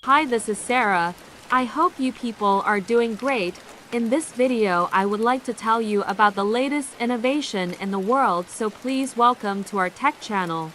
Hi, this is Sarah. I hope you people are doing great. In this video, I would like to tell you about the latest innovation in the world, so please welcome to our tech channel.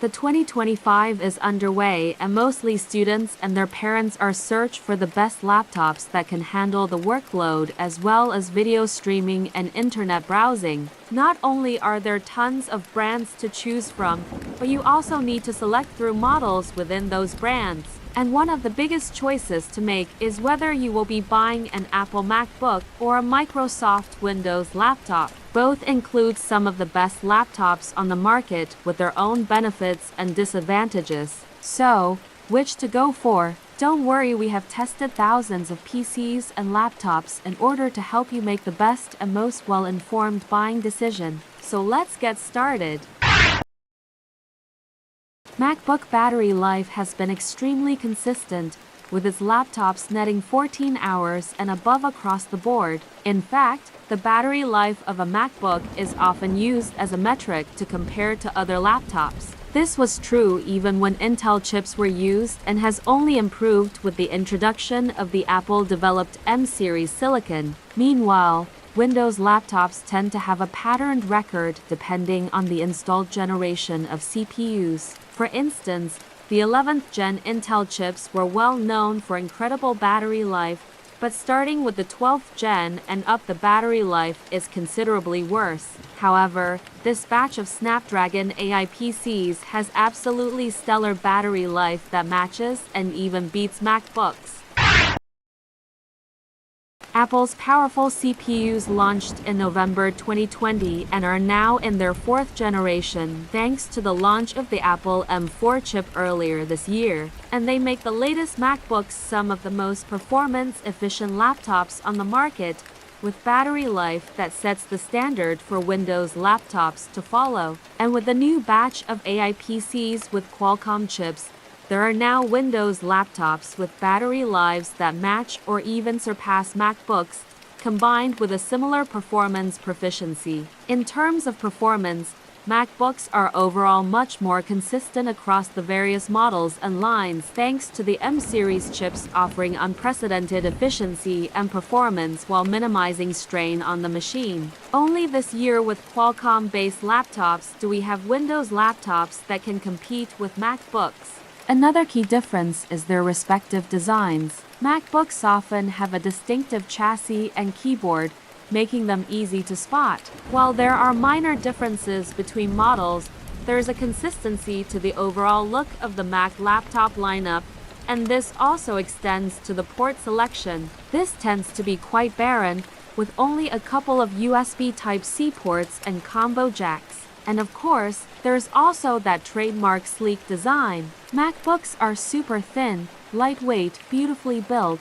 The 2025 is underway, and mostly students and their parents are searching for the best laptops that can handle the workload as well as video streaming and internet browsing. Not only are there tons of brands to choose from, but you also need to select through models within those brands. And one of the biggest choices to make is whether you will be buying an Apple MacBook or a Microsoft Windows laptop. Both include some of the best laptops on the market with their own benefits and disadvantages. So, which to go for? Don't worry, we have tested thousands of PCs and laptops in order to help you make the best and most well-informed buying decision. So let's get started. MacBook battery life has been extremely consistent, with its laptops netting 14 hours and above across the board. In fact, the battery life of a MacBook is often used as a metric to compare to other laptops. This was true even when Intel chips were used and has only improved with the introduction of the Apple-developed M-series silicon. Meanwhile, Windows laptops tend to have a patterned record depending on the installed generation of CPUs. For instance, the 11th gen Intel chips were well known for incredible battery life, but starting with the 12th gen and up, the battery life is considerably worse. However, this batch of Snapdragon AI PCs has absolutely stellar battery life that matches and even beats MacBooks. Apple's powerful CPUs launched in November 2020 and are now in their 4th generation thanks to the launch of the Apple M4 chip earlier this year. And they make the latest MacBooks some of the most performance-efficient laptops on the market, with battery life that sets the standard for Windows laptops to follow. And with the new batch of AI PCs with Qualcomm chips, there are now Windows laptops with battery lives that match or even surpass MacBooks, combined with a similar performance proficiency. In terms of performance, MacBooks are overall much more consistent across the various models and lines thanks to the M-series chips offering unprecedented efficiency and performance while minimizing strain on the machine. Only this year with Qualcomm-based laptops do we have Windows laptops that can compete with MacBooks. Another key difference is their respective designs. MacBooks often have a distinctive chassis and keyboard, making them easy to spot. While there are minor differences between models, there is a consistency to the overall look of the Mac laptop lineup, and this also extends to the port selection. This tends to be quite barren, with only a couple of USB Type-C ports and combo jacks. And of course, there's also that trademark sleek design. MacBooks are super thin, lightweight, beautifully built,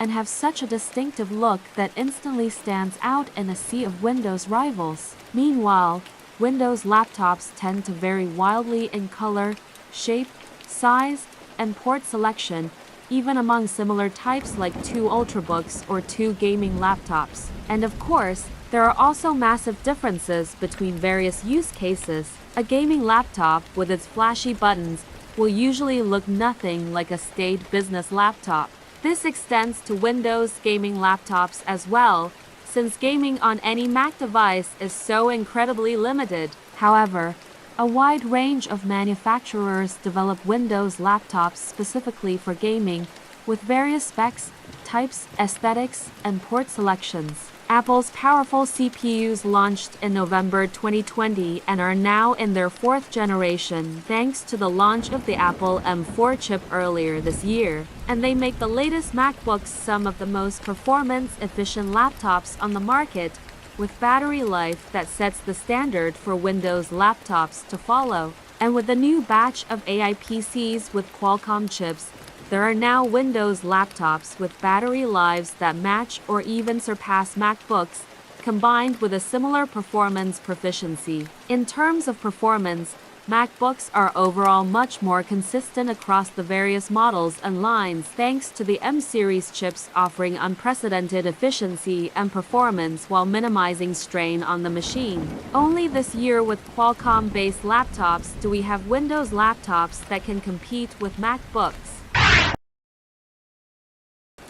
and have such a distinctive look that instantly stands out in a sea of Windows rivals. Meanwhile, Windows laptops tend to vary wildly in color, shape, size, and port selection, even among similar types like two Ultrabooks or two gaming laptops. And of course, there are also massive differences between various use cases. A gaming laptop with its flashy buttons will usually look nothing like a staid business laptop. This extends to Windows gaming laptops as well, since gaming on any Mac device is so incredibly limited. However, a wide range of manufacturers develop Windows laptops specifically for gaming, with various specs, types, aesthetics, and port selections. Apple's powerful CPUs launched in November 2020 and are now in their 4th generation thanks to the launch of the Apple M4 chip earlier this year. And they make the latest MacBooks some of the most performance-efficient laptops on the market, with battery life that sets the standard for Windows laptops to follow. And with the new batch of AI PCs with Qualcomm chips, There are now Windows laptops with battery lives that match or even surpass MacBooks, combined with a similar performance proficiency. In terms of performance, MacBooks are overall much more consistent across the various models and lines thanks to the M-series chips offering unprecedented efficiency and performance while minimizing strain on the machine. Only this year with Qualcomm-based laptops do we have Windows laptops that can compete with MacBooks.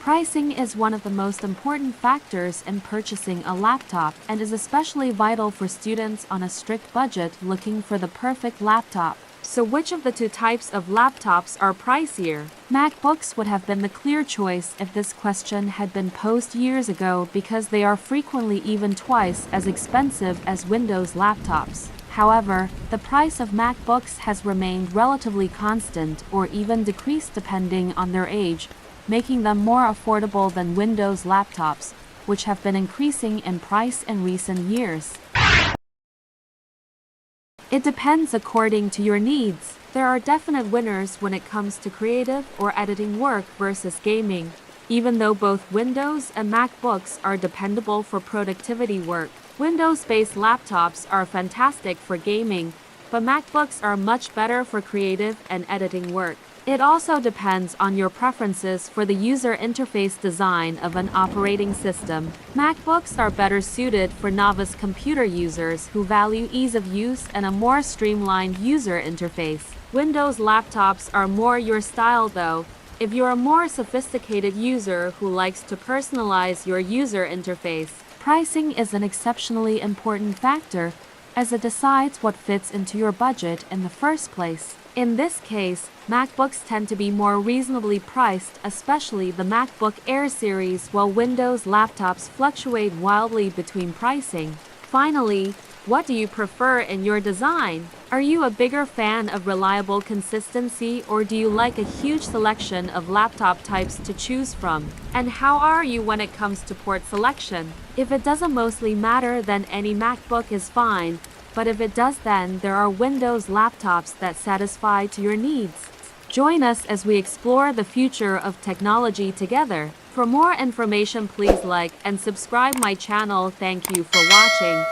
Pricing is one of the most important factors in purchasing a laptop and is especially vital for students on a strict budget looking for the perfect laptop. So which of the two types of laptops are pricier? MacBooks would have been the clear choice if this question had been posed years ago because they are frequently even twice as expensive as Windows laptops. However, the price of MacBooks has remained relatively constant or even decreased depending on their age, making them more affordable than Windows laptops, which have been increasing in price in recent years. It depends according to your needs. There are definite winners when it comes to creative or editing work versus gaming, even though both Windows and MacBooks are dependable for productivity work. Windows-based laptops are fantastic for gaming, but MacBooks are much better for creative and editing work. It also depends on your preferences for the user interface design of an operating system. MacBooks are better suited for novice computer users who value ease of use and a more streamlined user interface. Windows laptops are more your style though. If you're a more sophisticated user who likes to personalize your user interface, pricing is an exceptionally important factor as it decides what fits into your budget in the first place. In this case, MacBooks tend to be more reasonably priced, especially the MacBook Air series, while Windows laptops fluctuate wildly between pricing. Finally, what do you prefer in your design? Are you a bigger fan of reliable consistency or do you like a huge selection of laptop types to choose from? And how are you when it comes to port selection? If it doesn't mostly matter, then any MacBook is fine. But if it does, then there are Windows laptops that satisfy to your needs. Join us as we explore the future of technology together. For more information, please like and subscribe my channel. Thank you for watching.